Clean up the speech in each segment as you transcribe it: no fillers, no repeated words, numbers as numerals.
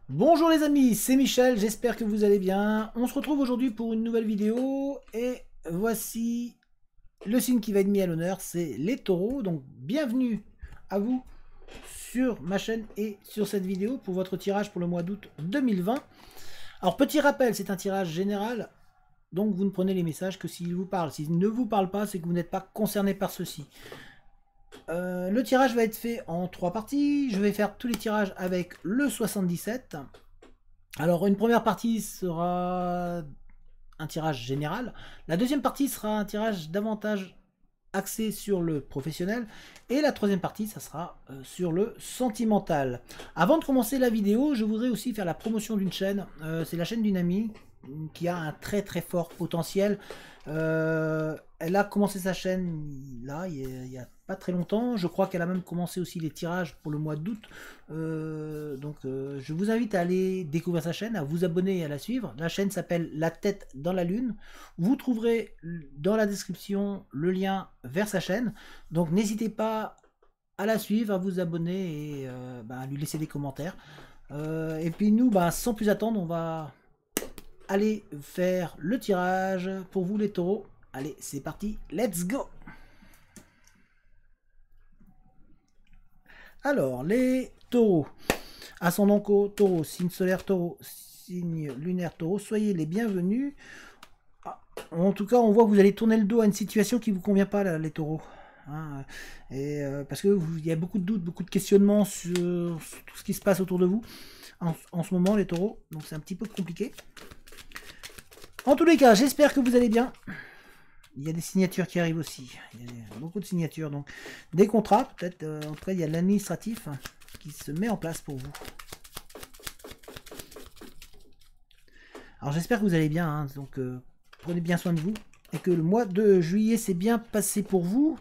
Bonjour les amis, c'est Michel, j'espère que vous allez bien. On se retrouve aujourd'hui pour une nouvelle vidéo et voici le signe qui va être mis à l'honneur, c'est les taureaux. Donc bienvenue à vous sur ma chaîne et sur cette vidéo pour votre tirage pour le mois d'août 2020. Alors petit rappel, c'est un tirage général, donc vous ne prenez les messages que s'ils vous parlent. S'ils ne vous parlent pas, c'est que vous n'êtes pas concerné par ceci. Le tirage va être fait en 3 parties. Je vais faire tous les tirages avec le 77. Alors une première partie sera un tirage général. La deuxième partie sera un tirage davantage axé sur le professionnel. Et la troisième partie, ça sera sur le sentimental. Avant de commencer la vidéo, je voudrais aussi faire la promotion d'une chaîne. C'est la chaîne d'une amie qui a un très fort potentiel. Elle a commencé sa chaîne là, il y a pas très longtemps. Je crois qu'elle a même commencé aussi les tirages pour le mois d'août. Je vous invite à aller découvrir sa chaîne, à vous abonner et à la suivre. La chaîne s'appelle La Tête dans la Lune. Vous trouverez dans la description le lien vers sa chaîne. Donc n'hésitez pas à la suivre, à vous abonner et à lui laisser des commentaires. Et puis nous, sans plus attendre, on va aller faire le tirage pour vous les taureaux. Allez, c'est parti, let's go! Alors, les taureaux. Ascendant taureau, signe solaire taureau, signe lunaire taureau, soyez les bienvenus. En tout cas, on voit que vous allez tourner le dos à une situation qui ne vous convient pas, là, les taureaux. Hein, parce que il y a beaucoup de doutes, beaucoup de questionnements sur tout ce qui se passe autour de vous en ce moment, les taureaux. Donc c'est un petit peu compliqué. En tous les cas, j'espère que vous allez bien. Il y a des signatures qui arrivent aussi. Il y a beaucoup de signatures. Donc des contrats, peut-être. En tout cas, il y a l'administratif qui se met en place pour vous. Alors j'espère que vous allez bien. Hein, donc prenez bien soin de vous. Et que le mois de juillet s'est bien passé pour vous.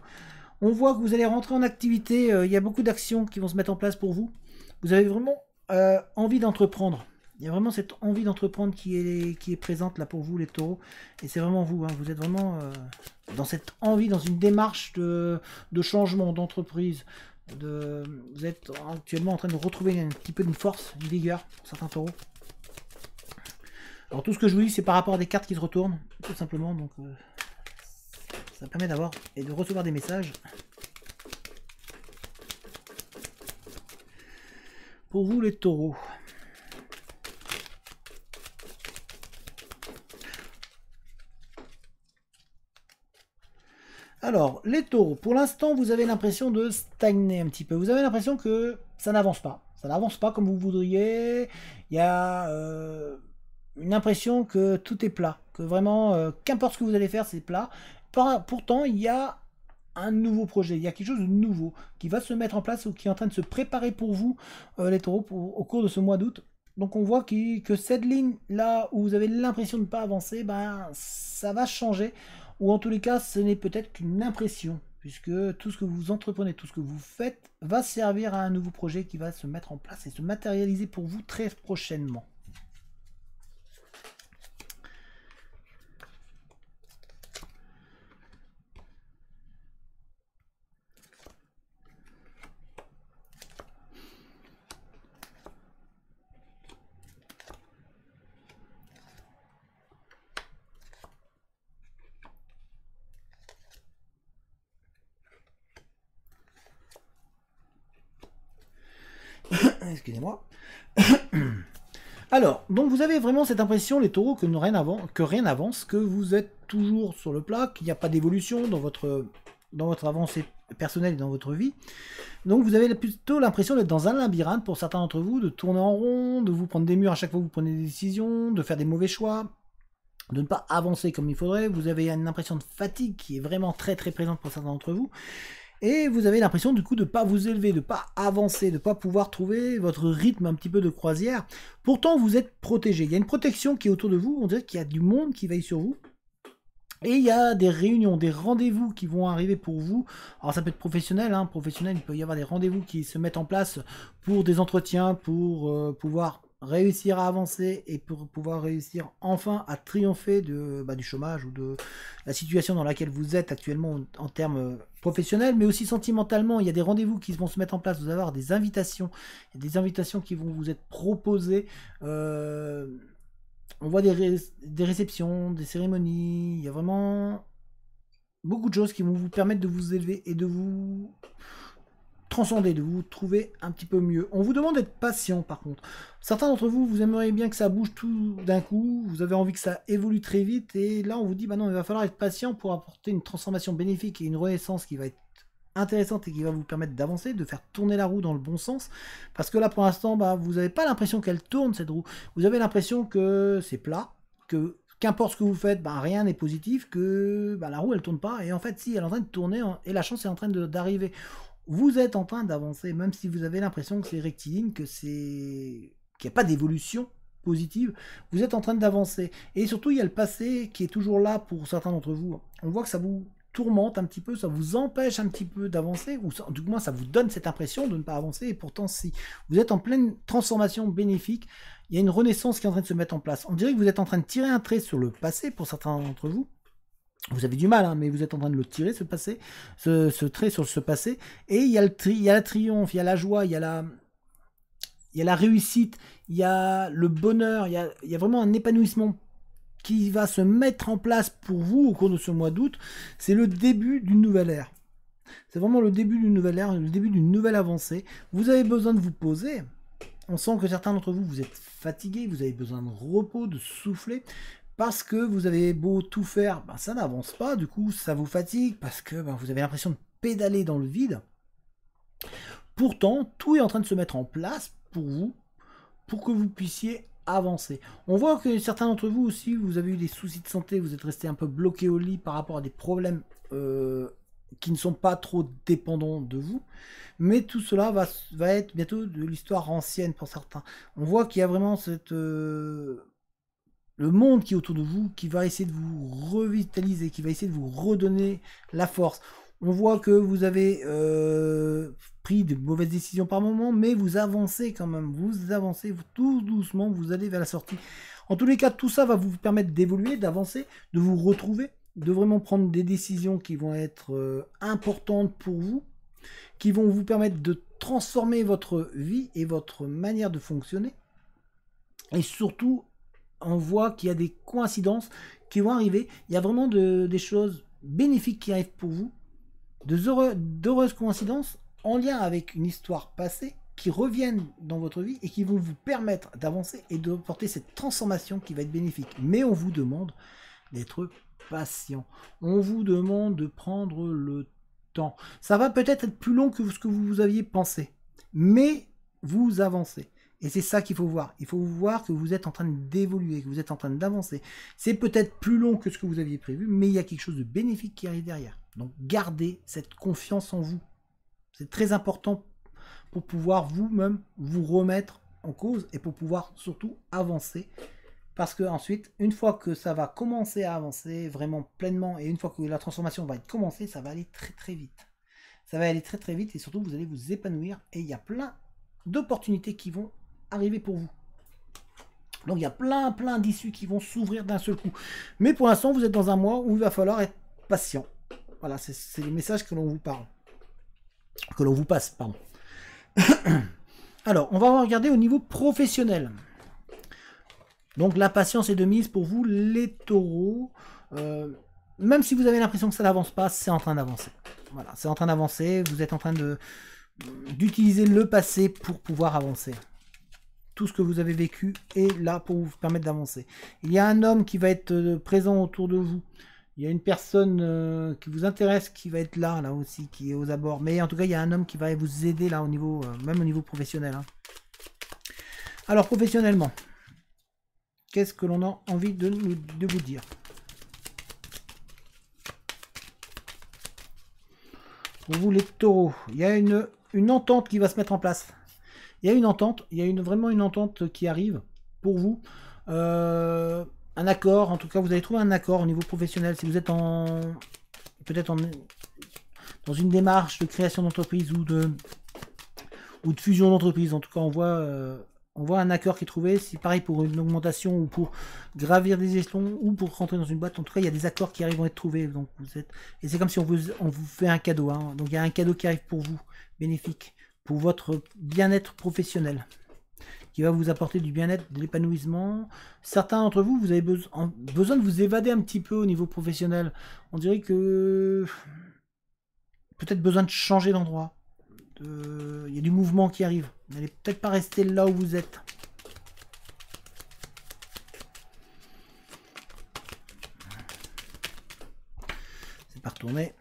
On voit que vous allez rentrer en activité. Il y a beaucoup d'actions qui vont se mettre en place pour vous. Vous avez vraiment envie d'entreprendre. Il y a vraiment cette envie d'entreprendre qui est présente là pour vous les taureaux. Et c'est vraiment vous. Hein, vous êtes vraiment dans cette envie, dans une démarche de changement, d'entreprise. Vous êtes actuellement en train de retrouver un petit peu d'une force, une vigueur pour certains taureaux. Alors tout ce que je vous dis, c'est par rapport à des cartes qui se retournent, tout simplement. Donc ça permet d'avoir et de recevoir des messages. Pour vous les taureaux. Alors, les taureaux, pour l'instant, vous avez l'impression de stagner un petit peu. Vous avez l'impression que ça n'avance pas. Ça n'avance pas comme vous voudriez. Il y a une impression que tout est plat. Que vraiment, qu'importe ce que vous allez faire, c'est plat. Pourtant, il y a un nouveau projet. Il y a quelque chose de nouveau qui va se mettre en place ou qui est en train de se préparer pour vous, les taureaux, au cours de ce mois d'août. Donc on voit que cette ligne là où vous avez l'impression de ne pas avancer, ça va changer. Ou en tous les cas, ce n'est peut-être qu'une impression, puisque tout ce que vous entreprenez, tout ce que vous faites, va servir à un nouveau projet qui va se mettre en place et se matérialiser pour vous très prochainement. Excusez-moi. Alors, donc vous avez vraiment cette impression, les taureaux, que rien n'avance, que vous êtes toujours sur le plat, qu'il n'y a pas d'évolution dans votre avancée personnelle et dans votre vie. Donc vous avez plutôt l'impression d'être dans un labyrinthe pour certains d'entre vous, de tourner en rond, de vous prendre des murs à chaque fois que vous prenez des décisions, de faire des mauvais choix, de ne pas avancer comme il faudrait. Vous avez une impression de fatigue qui est vraiment très présente pour certains d'entre vous. Et vous avez l'impression du coup de ne pas vous élever, de ne pas avancer, de ne pas pouvoir trouver votre rythme un petit peu de croisière. Pourtant, vous êtes protégé. Il y a une protection qui est autour de vous. On dirait qu'il y a du monde qui veille sur vous. Et il y a des réunions, des rendez-vous qui vont arriver pour vous. Alors ça peut être professionnel, hein. Professionnel, il peut y avoir des rendez-vous qui se mettent en place pour des entretiens, pour pouvoir réussir à avancer et pour pouvoir réussir enfin à triompher du chômage ou de la situation dans laquelle vous êtes actuellement en termes professionnels, mais aussi sentimentalement. Il y a des rendez-vous qui vont se mettre en place, vous allez avoir des invitations, des invitations qui vont vous être proposées. On voit des réceptions, des cérémonies, il y a vraiment beaucoup de choses qui vont vous permettre de vous élever et de vous transcender, de vous trouver un petit peu mieux. On vous demande d'être patient par contre. Certains d'entre vous, vous aimeriez bien que ça bouge tout d'un coup, vous avez envie que ça évolue très vite, et là on vous dit, bah non, il va falloir être patient pour apporter une transformation bénéfique et une renaissance qui va être intéressante et qui va vous permettre d'avancer, de faire tourner la roue dans le bon sens, parce que là pour l'instant, bah, vous n'avez pas l'impression qu'elle tourne cette roue, vous avez l'impression que c'est plat, que qu'importe ce que vous faites, bah, rien n'est positif, que bah, la roue elle tourne pas, et en fait si, elle est en train de tourner, et la chance est en train d'arriver. Vous êtes en train d'avancer, même si vous avez l'impression que c'est rectiligne, qu'il n'y a pas d'évolution positive, vous êtes en train d'avancer. Et surtout, il y a le passé qui est toujours là pour certains d'entre vous. On voit que ça vous tourmente un petit peu, ça vous empêche un petit peu d'avancer, ou du moins ça vous donne cette impression de ne pas avancer, et pourtant si vous êtes en pleine transformation bénéfique, il y a une renaissance qui est en train de se mettre en place. On dirait que vous êtes en train de tirer un trait sur le passé pour certains d'entre vous. Vous avez du mal, hein, mais vous êtes en train de le tirer, ce passé, ce trait sur ce passé. Et il y a le triomphe, il y a la joie, il y a la réussite, il y a le bonheur, il y a vraiment un épanouissement qui va se mettre en place pour vous au cours de ce mois d'août. C'est le début d'une nouvelle ère. C'est vraiment le début d'une nouvelle ère, le début d'une nouvelle avancée. Vous avez besoin de vous poser. On sent que certains d'entre vous, vous êtes fatigués, vous avez besoin de repos, de souffler. Parce que vous avez beau tout faire, ben ça n'avance pas, du coup ça vous fatigue, parce que ben vous avez l'impression de pédaler dans le vide. Pourtant, tout est en train de se mettre en place pour vous, pour que vous puissiez avancer. On voit que certains d'entre vous aussi, vous avez eu des soucis de santé, vous êtes resté un peu bloqué au lit par rapport à des problèmes qui ne sont pas trop dépendants de vous. Mais tout cela va être bientôt de l'histoire ancienne pour certains. On voit qu'il y a vraiment cette... le monde qui est autour de vous, qui va essayer de vous revitaliser, qui va essayer de vous redonner la force. On voit que vous avez pris de mauvaises décisions par moment, mais vous avancez quand même, vous avancez tout doucement, vous allez vers la sortie. En tous les cas, tout ça va vous permettre d'évoluer, d'avancer, de vous retrouver, de vraiment prendre des décisions qui vont être importantes pour vous, qui vont vous permettre de transformer votre vie et votre manière de fonctionner. Et surtout, on voit qu'il y a des coïncidences qui vont arriver. Il y a vraiment des choses bénéfiques qui arrivent pour vous, d'heureuses coïncidences en lien avec une histoire passée qui reviennent dans votre vie et qui vont vous permettre d'avancer et de porter cette transformation qui va être bénéfique. Mais on vous demande d'être patient. On vous demande de prendre le temps. Ça va peut-être être plus long que ce que vous aviez pensé, mais vous avancez. Et c'est ça qu'il faut voir. Il faut voir que vous êtes en train d'évoluer, que vous êtes en train d'avancer. C'est peut-être plus long que ce que vous aviez prévu, mais il y a quelque chose de bénéfique qui arrive derrière. Donc gardez cette confiance en vous. C'est très important pour pouvoir vous-même vous remettre en cause et pour pouvoir surtout avancer. Parce que ensuite, une fois que ça va commencer à avancer vraiment pleinement et une fois que la transformation va être commencée, ça va aller très très vite. Ça va aller très très vite et surtout vous allez vous épanouir et il y a plein d'opportunités qui vont arriver pour vous. Donc il y a plein d'issues qui vont s'ouvrir d'un seul coup. Mais pour l'instant, vous êtes dans un mois où il va falloir être patient. Voilà, c'est les messages que l'on vous parle. Que l'on vous passe, pardon. Alors, on va regarder au niveau professionnel. Donc la patience est de mise pour vous, les taureaux. Même si vous avez l'impression que ça n'avance pas, c'est en train d'avancer. Voilà, c'est en train d'avancer. Vous êtes en train d'utiliser le passé pour pouvoir avancer. Tout ce que vous avez vécu est là pour vous permettre d'avancer. Il y a un homme qui va être présent autour de vous. Il y a une personne qui vous intéresse qui va être là aussi, qui est aux abords. Mais en tout cas, il y a un homme qui va vous aider là au niveau, même au niveau professionnel. Hein. Alors professionnellement, qu'est-ce que l'on a envie de vous dire? Pour vous les taureaux, il y a une entente qui va se mettre en place. Il y a une entente, il y a vraiment une entente qui arrive pour vous. Un accord, en tout cas, vous allez trouver un accord au niveau professionnel. Si vous êtes peut-être dans une démarche de création d'entreprise ou de fusion d'entreprise, en tout cas, on voit On voit un accord qui est trouvé, c'est pareil pour une augmentation ou pour gravir des échelons ou pour rentrer dans une boîte. En tout cas, il y a des accords qui arrivent à être trouvés. Donc vous êtes... Et c'est comme si on vous fait un cadeau. Hein. Donc il y a un cadeau qui arrive pour vous, bénéfique, pour votre bien-être professionnel, qui va vous apporter du bien-être, de l'épanouissement. Certains d'entre vous, vous avez besoin de vous évader un petit peu au niveau professionnel. On dirait que peut-être besoin de changer d'endroit. Il y a du mouvement qui arrive. Vous n'allez peut-être pas rester là où vous êtes. C'est pas retourné.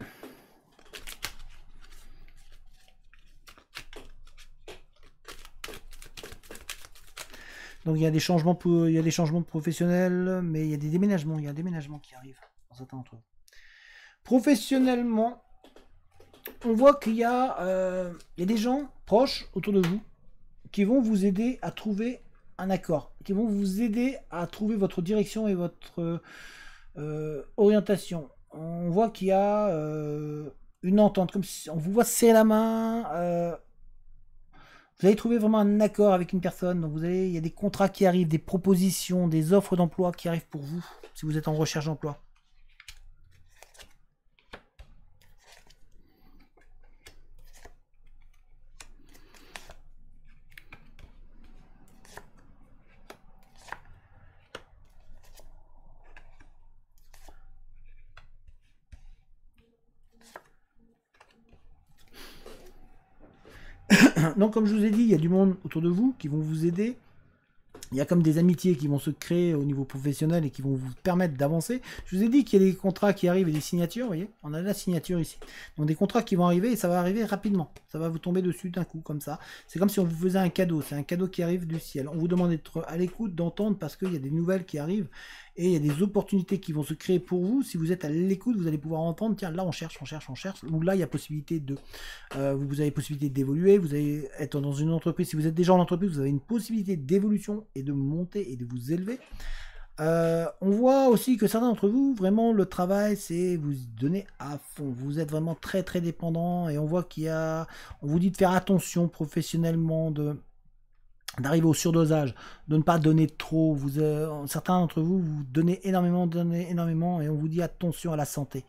Donc il y a des changements professionnels, mais il y a des déménagements. Il y a un déménagement qui arrive pour certains d'entre eux. Professionnellement, on voit qu'il y a des gens proches autour de vous qui vont vous aider à trouver un accord, qui vont vous aider à trouver votre direction et votre orientation. On voit qu'il y a une entente, comme si on vous voit serrer la main. Vous allez trouver vraiment un accord avec une personne. Donc il y a des contrats qui arrivent, des propositions, des offres d'emploi qui arrivent pour vous, si vous êtes en recherche d'emploi. Donc comme je vous ai dit, il y a du monde autour de vous qui vont vous aider. Il y a comme des amitiés qui vont se créer au niveau professionnel et qui vont vous permettre d'avancer. Je vous ai dit qu'il y a des contrats qui arrivent et des signatures, vous voyez. On a la signature ici. Donc des contrats qui vont arriver et ça va arriver rapidement. Ça va vous tomber dessus d'un coup comme ça. C'est comme si on vous faisait un cadeau. C'est un cadeau qui arrive du ciel. On vous demande d'être à l'écoute, d'entendre parce qu'il y a des nouvelles qui arrivent. Et il y a des opportunités qui vont se créer pour vous. Si vous êtes à l'écoute, vous allez pouvoir entendre, tiens, là on cherche. Ou là, il y a possibilité de... vous avez possibilité d'évoluer, vous allez être dans une entreprise. Si vous êtes déjà en entreprise, vous avez une possibilité d'évolution et de monter et de vous élever. On voit aussi que certains d'entre vous, vraiment, le travail, c'est vous donner à fond. Vous êtes vraiment très, très dépendant. Et on voit qu'il y a... On vous dit de faire attention professionnellement, d'arriver au surdosage, de ne pas donner trop. Certains d'entre vous, vous donnez énormément, et on vous dit attention à la santé.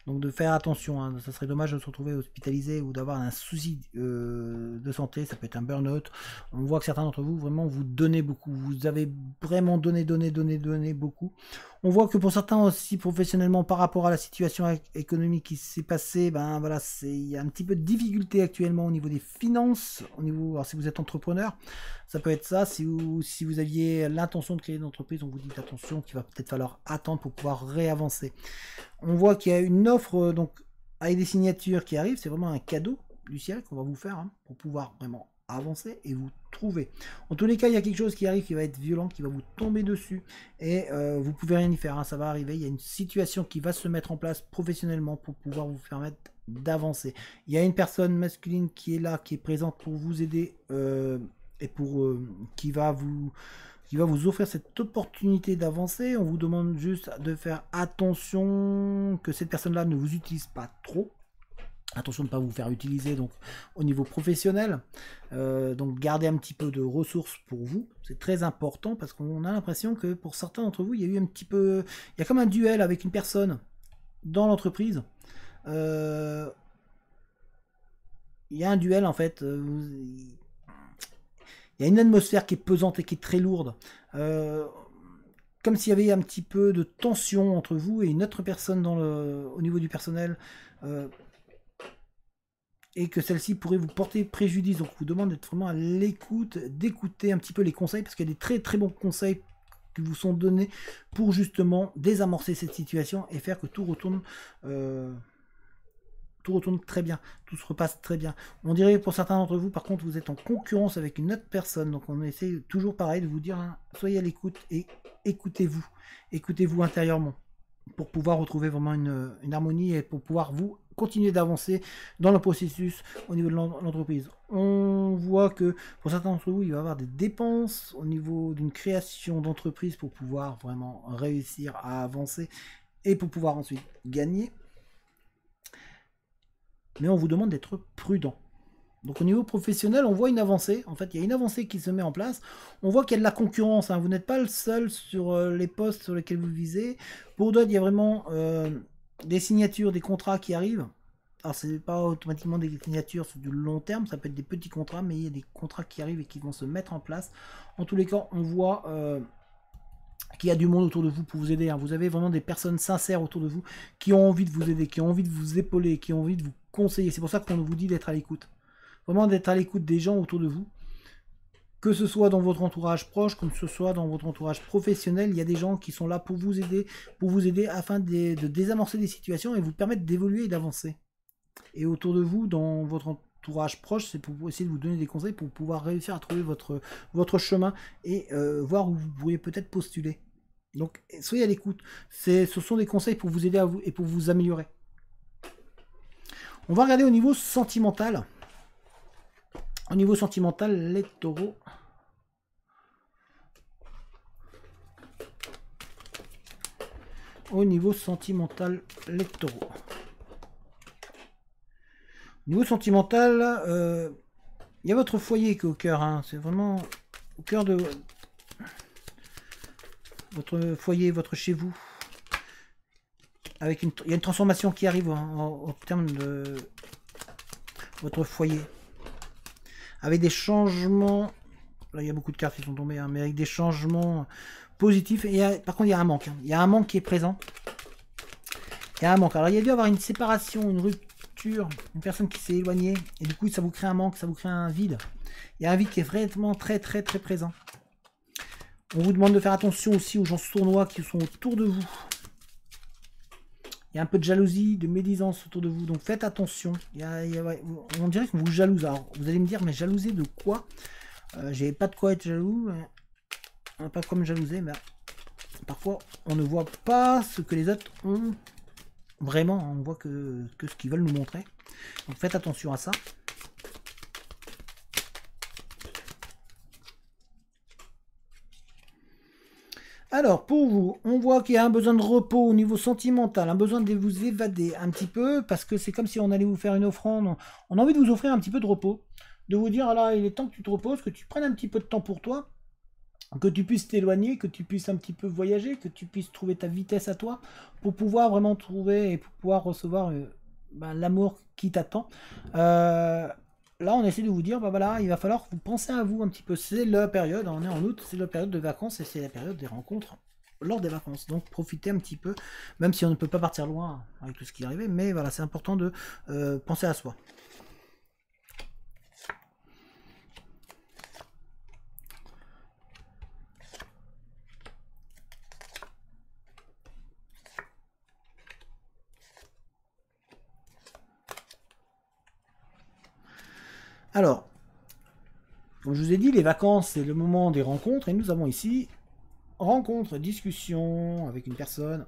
Donc de faire attention, hein. Ça serait dommage de se retrouver hospitalisé ou d'avoir un souci de santé, ça peut être un burn-out. On voit que certains d'entre vous, vraiment, vous donnez beaucoup. Vous avez vraiment donné beaucoup. On voit que pour certains aussi, professionnellement, par rapport à la situation économique qui s'est passée, ben voilà, il y a un petit peu de difficulté actuellement au niveau des finances. Alors si vous êtes entrepreneur, ça peut être ça. Si vous aviez l'intention de créer une entreprise, on vous dit attention qu'il va peut-être falloir attendre pour pouvoir réavancer. On voit qu'il y a une offre donc avec des signatures qui arrivent. C'est vraiment un cadeau du ciel qu'on va vous faire pour pouvoir vraiment avancer et vous trouver. En tous les cas, il y a quelque chose qui arrive qui va être violent, qui va vous tomber dessus et vous pouvez rien y faire. Ça va arriver. Il y a une situation qui va se mettre en place professionnellement pour pouvoir vous permettre d'avancer. Il y a une personne masculine qui est là, qui est présente pour vous aider et qui va vous offrir cette opportunité d'avancer. On vous demande juste de faire attention que cette personne-là ne vous utilise pas trop. Attention de ne pas vous faire utiliser donc au niveau professionnel. Donc gardez un petit peu de ressources pour vous. C'est très important parce qu'on a l'impression que pour certains d'entre vous, il y a eu un petit peu... Il y a comme un duel avec une personne dans l'entreprise. Il y a un duel en fait. Il y a une atmosphère qui est pesante et qui est très lourde. Comme s'il y avait un petit peu de tension entre vous et une autre personne au niveau du personnel. Et que celle-ci pourrait vous porter préjudice. Donc, je vous demande d'être vraiment à l'écoute, d'écouter un petit peu les conseils, parce qu'il y a des très très bons conseils qui vous sont donnés pour justement désamorcer cette situation et faire que tout retourne très bien, tout se repasse très bien. On dirait pour certains d'entre vous, par contre, vous êtes en concurrence avec une autre personne, donc on essaie toujours pareil de vous dire, soyez à l'écoute et écoutez-vous intérieurement pour pouvoir retrouver vraiment une harmonie et pour pouvoir vous continuer d'avancer dans le processus au niveau de l'entreprise. On voit que pour certains d'entre vous, il va y avoir des dépenses au niveau d'une création d'entreprise pour pouvoir vraiment réussir à avancer et pour pouvoir ensuite gagner. Mais on vous demande d'être prudent. Donc au niveau professionnel, on voit une avancée. En fait, il y a une avancée qui se met en place. On voit qu'il y a de la concurrence, hein. Vous n'êtes pas le seul sur les postes sur lesquels vous visez. Pour d'autres, il y a vraiment des signatures, des contrats qui arrivent. Alors, c'est pas automatiquement des signatures sur du long terme, ça peut être des petits contrats, mais il y a des contrats qui arrivent et qui vont se mettre en place. En tous les cas, on voit qu'il y a du monde autour de vous pour vous aider, hein. Vous avez vraiment des personnes sincères autour de vous qui ont envie de vous aider, qui ont envie de vous épauler, qui ont envie de vous conseiller. C'est pour ça qu'on vous dit d'être à l'écoute. Vraiment d'être à l'écoute des gens autour de vous. Que ce soit dans votre entourage proche, comme ce soit dans votre entourage professionnel, il y a des gens qui sont là pour vous aider afin de désamorcer des situations et vous permettre d'évoluer et d'avancer. Et autour de vous, dans votre entourage proche, c'est pour essayer de vous donner des conseils pour pouvoir réussir à trouver votre chemin et voir où vous pourriez peut-être postuler. Donc, soyez à l'écoute. Ce sont des conseils pour vous aider à vous et pour vous améliorer. On va regarder au niveau sentimental. Au niveau sentimental, les taureaux. Au niveau sentimental, les taureaux. Au niveau sentimental, il y a votre foyer qui est au cœur, hein. C'est vraiment au cœur de votre foyer, votre chez vous. Il y a une transformation qui arrive au terme de votre foyer. Avec des changements, là il y a beaucoup de cartes qui sont tombées, hein, mais avec des changements positifs. Et par contre, il y a un manque. Hein. Il y a un manque qui est présent. Il y a un manque. Alors, il y a dû y avoir une séparation, une rupture, une personne qui s'est éloignée. Et du coup, ça vous crée un manque, ça vous crée un vide. Il y a un vide qui est vraiment très présent. On vous demande de faire attention aussi aux gens sournois qui sont autour de vous. Il y a un peu de jalousie, de médisance autour de vous, donc faites attention. On dirait que vous jalouse. Alors, vous allez me dire, mais jalouser de quoi? J'ai pas de quoi être jaloux. On n'a pas de quoi me jalouser, mais parfois, on ne voit pas ce que les autres ont vraiment. On voit que ce qu'ils veulent nous montrer. Donc faites attention à ça. Alors, pour vous, on voit qu'il y a un besoin de repos au niveau sentimental, un besoin de vous évader un petit peu, parce que c'est comme si on allait vous faire une offrande. On a envie de vous offrir un petit peu de repos, de vous dire, là, il est temps que tu te reposes, que tu prennes un petit peu de temps pour toi, que tu puisses t'éloigner, que tu puisses un petit peu voyager, que tu puisses trouver ta vitesse à toi, pour pouvoir vraiment trouver et pour pouvoir recevoir l'amour qui t'attend. Là, on essaie de vous dire, bah voilà, il va falloir que vous pensez à vous un petit peu. C'est la période, on est en août, c'est la période de vacances et c'est la période des rencontres lors des vacances. Donc profitez un petit peu, même si on ne peut pas partir loin avec tout ce qui est arrivé, mais voilà, c'est important de penser à soi. Alors, comme je vous ai dit, les vacances, c'est le moment des rencontres. Et nous avons ici rencontre, discussion avec une personne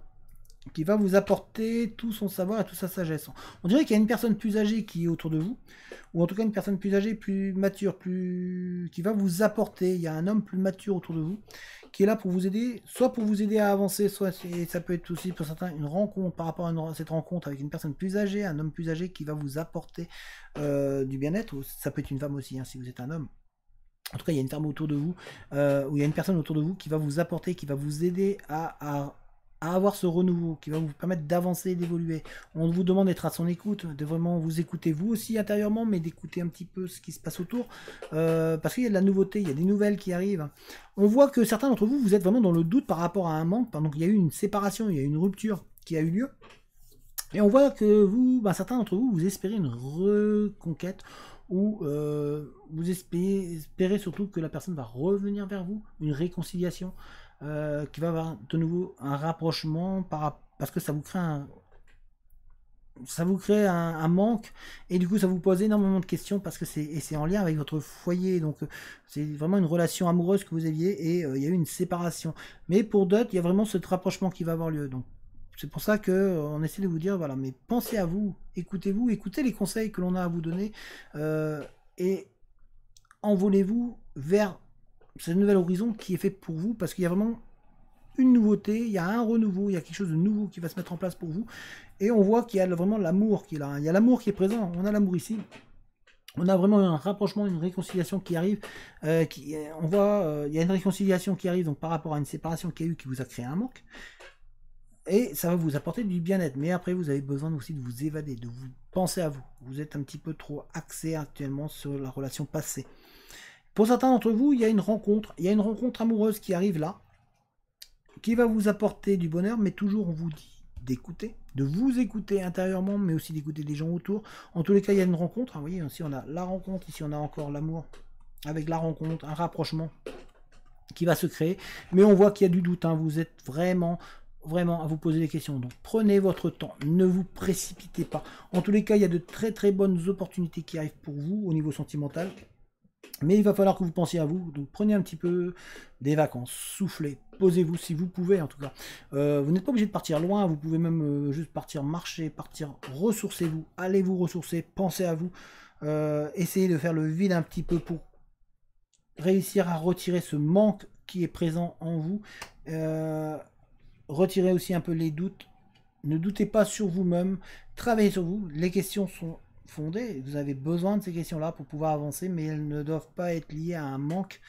qui va vous apporter tout son savoir et toute sa sagesse. On dirait qu'il y a une personne plus âgée qui est autour de vous, ou en tout cas une personne plus âgée, plus mature, qui va vous apporter. Il y a un homme plus mature autour de vous, qui est là pour vous aider, soit pour vous aider à avancer, soit et ça peut être aussi pour certains une rencontre par rapport à cette rencontre avec une personne plus âgée, un homme plus âgé qui va vous apporter du bien-être, ou ça peut être une femme aussi, hein, si vous êtes un homme. En tout cas, il y a une femme autour de vous, ou il y a une personne autour de vous qui va vous apporter, qui va vous aider à avoir ce renouveau, qui va vous permettre d'avancer et d'évoluer. On vous demande d'être à son écoute, de vraiment vous écouter vous aussi intérieurement, mais d'écouter un petit peu ce qui se passe autour, parce qu'il y a de la nouveauté, il y a des nouvelles qui arrivent. On voit que certains d'entre vous, vous êtes vraiment dans le doute par rapport à un manque, donc il y a eu une séparation, il y a eu une rupture qui a eu lieu, et on voit que vous, certains d'entre vous, vous espérez une reconquête, ou vous espérez surtout que la personne va revenir vers vous, une réconciliation, qui va avoir de nouveau un rapprochement parce que ça vous crée un manque et du coup ça vous pose énormément de questions parce que c'est en lien avec votre foyer, donc c'est vraiment une relation amoureuse que vous aviez et il y a eu une séparation, mais pour d'autres il y a vraiment ce rapprochement qui va avoir lieu. Donc c'est pour ça que on essaie de vous dire, voilà, mais pensez à vous, écoutez-vous, écoutez les conseils que l'on a à vous donner et envolez-vous vers ce nouvel horizon qui est fait pour vous, parce qu'il y a vraiment une nouveauté, il y a un renouveau, il y a quelque chose de nouveau qui va se mettre en place pour vous, et on voit qu'il y a vraiment l'amour qui est là, il y a l'amour qui est présent, on a l'amour ici, On a vraiment un rapprochement, une réconciliation qui arrive. On voit, il y a une réconciliation qui arrive donc par rapport à une séparation qu'il y a eu qui vous a créé un manque. Et ça va vous apporter du bien-être. Mais après, vous avez besoin aussi de vous évader, de vous penser à vous. Vous êtes un petit peu trop axé actuellement sur la relation passée. Pour certains d'entre vous, il y a une rencontre. Il y a une rencontre amoureuse qui arrive là, qui va vous apporter du bonheur, mais toujours on vous dit d'écouter, de vous écouter intérieurement, mais aussi d'écouter des gens autour. En tous les cas, il y a une rencontre. Vous voyez, ici on a la rencontre, ici on a encore l'amour. Avec la rencontre, un rapprochement qui va se créer. Mais on voit qu'il y a du doute. Hein. Vous êtes vraiment à vous poser des questions. Donc prenez votre temps, ne vous précipitez pas. En tous les cas, il y a de très très bonnes opportunités qui arrivent pour vous au niveau sentimental. Mais il va falloir que vous pensiez à vous. Donc prenez un petit peu des vacances, soufflez, posez-vous si vous pouvez en tout cas. Vous n'êtes pas obligé de partir loin, vous pouvez même juste partir marcher, partir ressourcez-vous, allez vous ressourcer, pensez à vous. Essayez de faire le vide un petit peu pour réussir à retirer ce manque qui est présent en vous. Retirez aussi un peu les doutes. Ne doutez pas sur vous-même. Travaillez sur vous. Les questions sont fondées. Vous avez besoin de ces questions-là pour pouvoir avancer, mais elles ne doivent pas être liées à un manque.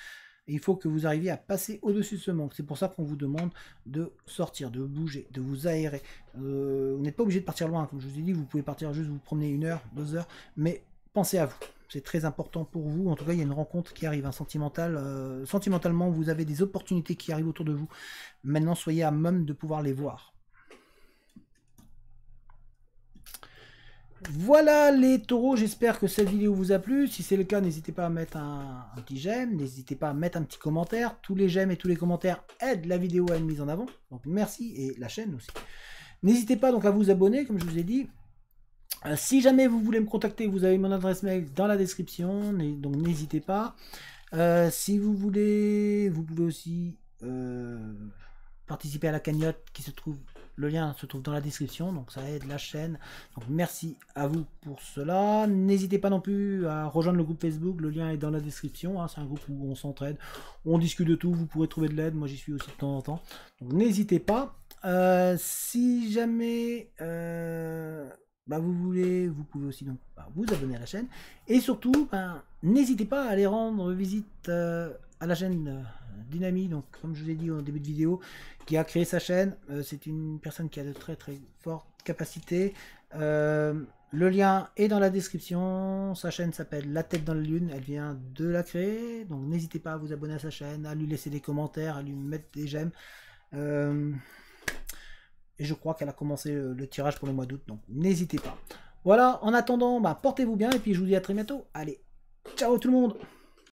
Il faut que vous arriviez à passer au-dessus de ce manque. C'est pour ça qu'on vous demande de sortir, de bouger, de vous aérer. Vous n'êtes pas obligé de partir loin. Comme je vous ai dit, vous pouvez partir juste vous promener 1 heure, 2 heures, mais pensez à vous. C'est très important pour vous. En tout cas, il y a une rencontre qui arrive, sentimentalement, vous avez des opportunités qui arrivent autour de vous. Maintenant, soyez à même de pouvoir les voir. Voilà les taureaux, j'espère que cette vidéo vous a plu. Si c'est le cas, n'hésitez pas à mettre un petit j'aime, n'hésitez pas à mettre un petit commentaire. Tous les j'aime et tous les commentaires aident la vidéo à être mise en avant. Donc merci, et la chaîne aussi. N'hésitez pas donc à vous abonner, comme je vous ai dit. Si jamais vous voulez me contacter, vous avez mon adresse mail dans la description, donc n'hésitez pas. Si vous voulez, vous pouvez aussi participer à la cagnotte qui se trouve, le lien se trouve dans la description, donc ça aide la chaîne. Donc merci à vous pour cela. N'hésitez pas non plus à rejoindre le groupe Facebook, le lien est dans la description. Hein, c'est un groupe où on s'entraide, on discute de tout, vous pourrez trouver de l'aide, moi j'y suis aussi de temps en temps. Donc n'hésitez pas. Si jamais vous voulez, vous pouvez aussi donc vous abonner à la chaîne. Et surtout, n'hésitez pas à aller rendre visite à la chaîne Dynami, donc comme je vous ai dit au début de vidéo, qui a créé sa chaîne. C'est une personne qui a de très très fortes capacités. Le lien est dans la description. Sa chaîne s'appelle La Tête dans la Lune. Elle vient de la créer. Donc n'hésitez pas à vous abonner à sa chaîne, à lui laisser des commentaires, à lui mettre des j'aime. Et je crois qu'elle a commencé le tirage pour le mois d'août, donc n'hésitez pas. Voilà, en attendant, portez-vous bien et puis je vous dis à très bientôt. Allez, ciao tout le monde!